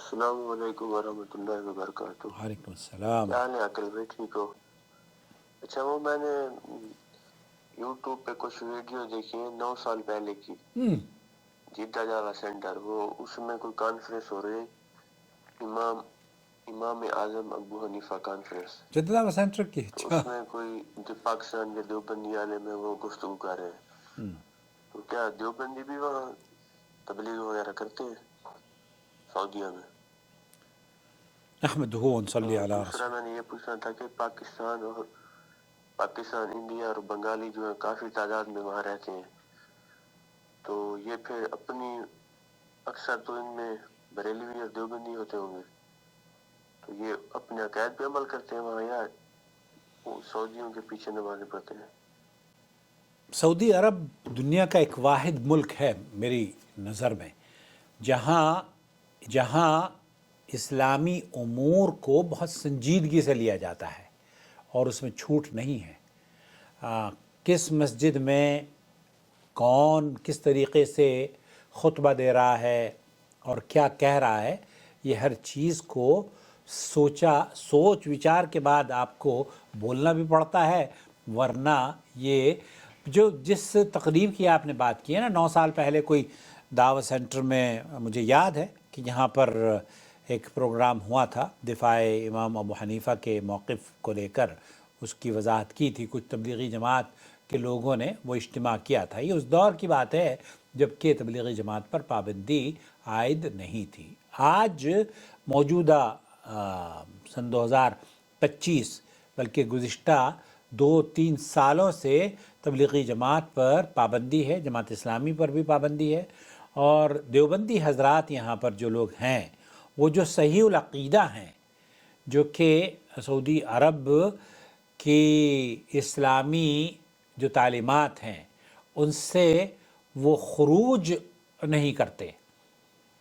अस्सलाम वालेकुम वरहमतुल्लाहि वबरकातुह। वालेकुम अस्सलाम। क्या हाल है अकल भाई, ठीक हो? अच्छा, वो मैंने यूट्यूब पे कुछ वीडियो देखी है 9 साल पहले की, जिद्दा जावा सेंटर, वो उसमें कोई कॉन्फ्रेंस हो रही है, इमाम इमाम आजम अबू हनीफा कॉन्फ्रेंस। जिद्दा सेंटर की? तो अच्छा। उसमें कोई जो पाकिस्तान के देवबंदी वाले में वो गुफ्तगू कर रहे हैं। तो क्या देवबंदी भी वहाँ तबलीग वगैरह करते हैं सऊदीया में? अहमदुहु व नसल्ली अला दूसरा रसूल। मैंने ये पूछना था कि पाकिस्तान, इंडिया और बंगाली जो है काफ़ी तादाद में वहाँ रहते हैं, तो ये फिर अपनी अक्सर तो इनमें बरेलवी और देवबंदी होते होंगे, तो ये अपने अकायद पे अमल करते हैं वहाँ, या वो सऊदियों के पीछे नमाज़ें पढ़ते हैं? सऊदी अरब दुनिया का एक वाहिद मुल्क है मेरी नज़र में, जहाँ इस्लामी उमूर को बहुत संजीदगी से लिया जाता है और उसमें छूट नहीं है। किस मस्जिद में कौन किस तरीक़े से खुतबा दे रहा है और क्या कह रहा है, ये हर चीज़ को सोच विचार के बाद आपको बोलना भी पड़ता है, वरना ये जिस तकरीब की आपने बात की है ना 9 साल पहले कोई दावत सेंटर में, मुझे याद है कि यहाँ पर एक प्रोग्राम हुआ था दिफाए इमाम अबू हनीफ़ा के मौक़िफ़ को लेकर, उसकी वजाहत की थी, कुछ तबलीगी जमात के लोगों ने वो इज्तिमा किया था। ये उस दौर की बात है जबकि तबलीगी जमात पर पाबंदी आयद नहीं थी। आज मौजूदा सन 2025 बल्कि गुज़िश्ता 2-3 सालों से तबलीगी जमात पर पाबंदी है, जमात इस्लामी पर भी पाबंदी है, और देवबंदी हजरात यहाँ पर जो लोग हैं वो जो सहीउल अक़ीदा हैं, जो कि सऊदी अरब की इस्लामी जो तालीमात हैं उनसे वो खुरूज नहीं करते,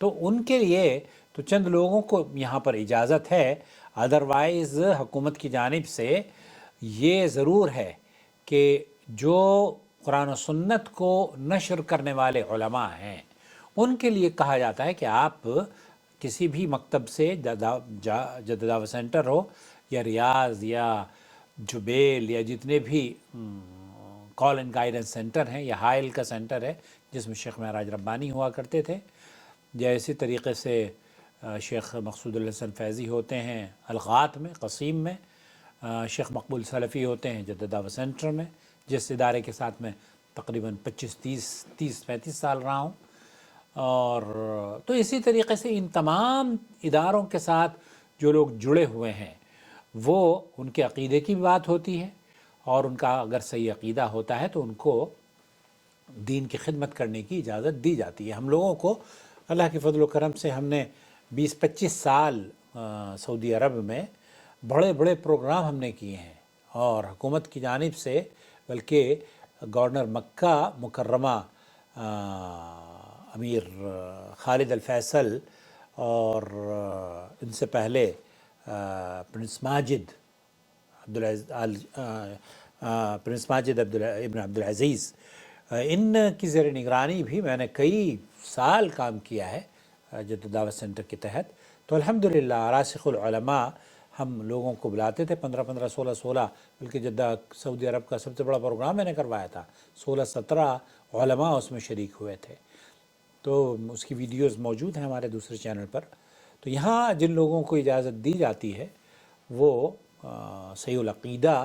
तो उनके लिए तो चंद लोगों को यहाँ पर इजाज़त है। अदरवाइज़ हुकूमत की जानिब से ये ज़रूर है कि जो कुरान और सुन्नत को नशर करने वाले उलमा हैं उनके लिए कहा जाता है कि आप किसी भी मकतब से जद्दा दावत सेंटर हो या रियाज़ या जुबेल या जितने भी कॉल एंड गाइडेंस सेंटर हैं या हाइल का सेंटर है जिसमें शेख महराज रब्बानी हुआ करते थे, जैसे तरीक़े से शेख मक़सूदुल हसन फैज़ी होते हैं अलगात में क़सीम में, शेख मकबूल सलफ़ी होते हैं जद्दा दावत सेंटर में, जिस इदारे के साथ मैं तकरीबन 25-30-35 साल रहा हूँ। और तो इसी तरीक़े से इन तमाम इदारों के साथ जो लोग जुड़े हुए हैं वो उनके अक़ीदे की भी बात होती है, और उनका अगर सही अक़ीदा होता है तो उनको दीन की खिदमत करने की इजाज़त दी जाती है। हम लोगों को अल्लाह के फजल व करम से हमने 20-25 साल सऊदी अरब में बड़े बड़े प्रोग्राम हमने किए हैं, और हुकूमत की जानिब से बल्कि गवर्नर मक्का मुकर्रमा अमीर खालिद अल फैसल और इनसे पहले प्रिंस माजिद इब्न अब्दुल अज़ीज़, इन की ज़ेर निगरानी भी मैंने कई साल काम किया है जद्दा दावत सेंटर के तहत। तो अल्हम्दुलिल्लाह रासिखुल उलमा हम लोगों को बुलाते थे 15-15, 16-16, बल्कि जद्दा सऊदी अरब का सबसे बड़ा प्रोग्राम मैंने करवाया था, 16-17 उलमा उसमें शरीक हुए थे, तो उसकी वीडियोस मौजूद हैं हमारे दूसरे चैनल पर। तो यहाँ जिन लोगों को इजाज़त दी जाती है वो सहीउल अक़ीदा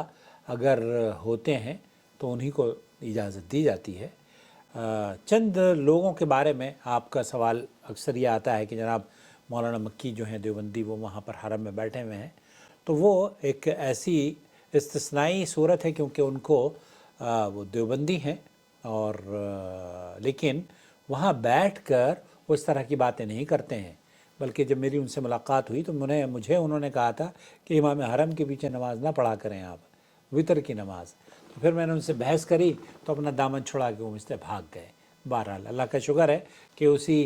अगर होते हैं तो उन्हीं को इजाज़त दी जाती है। चंद लोगों के बारे में आपका सवाल अक्सर ये आता है कि जनाब मौलाना मक्की जो हैं देवबंदी वो वहाँ पर हरम में बैठे हुए हैं, तो वो एक ऐसी इस्तिस्नाई सूरत है क्योंकि उनको वो देवबंदी हैं और लेकिन वहाँ बैठकर वो इस तरह की बातें नहीं करते हैं, बल्कि जब मेरी उनसे मुलाकात हुई तो मुझे उन्होंने कहा था कि इमाम हरम के पीछे नमाज़ ना पढ़ा करें आप, वितर की नमाज़। तो फिर मैंने उनसे बहस करी तो अपना दामन छुड़ा के वो मुझसे भाग गए। बहरहाल अल्लाह का शुक्र है कि उसी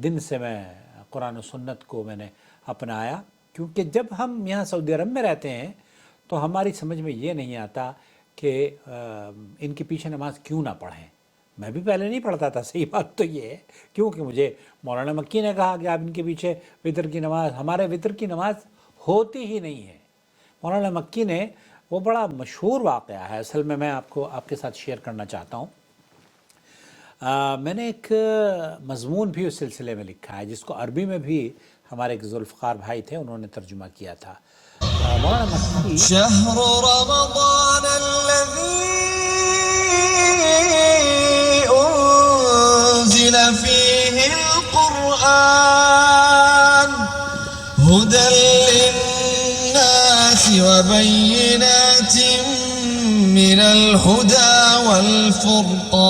दिन से मैं कुरान और सुन्नत को मैंने अपनाया, क्योंकि जब हम यहाँ सऊदी अरब में रहते हैं तो हमारी समझ में ये नहीं आता कि इनके पीछे नमाज क्यों ना पढ़ें। میں بھی پہلے نہیں پڑھتا تھا، صحیح بات تو یہ ہے، کیونکہ مجھے مولانا مکی نے کہا کہ آپ ان کے پیچھے وطر کی نماز، ہمارے وطر کی نماز ہوتی ہی نہیں ہے۔ مولانا مکی نے وہ بڑا مشہور واقعہ ہے، اصل میں آپ کے ساتھ شیئر کرنا چاہتا ہوں۔ میں نے ایک مضمون بھی اس سلسلے میں لکھا ہے، جس کو عربی میں بھی ہمارے ایک ذوالفقار بھائی تھے، انہوں نے ترجمہ کیا تھا۔ مولانا مکی شهر رمضان الذي أنزل فيه القرآن هدى للناس وبينات من الهدى والفرقان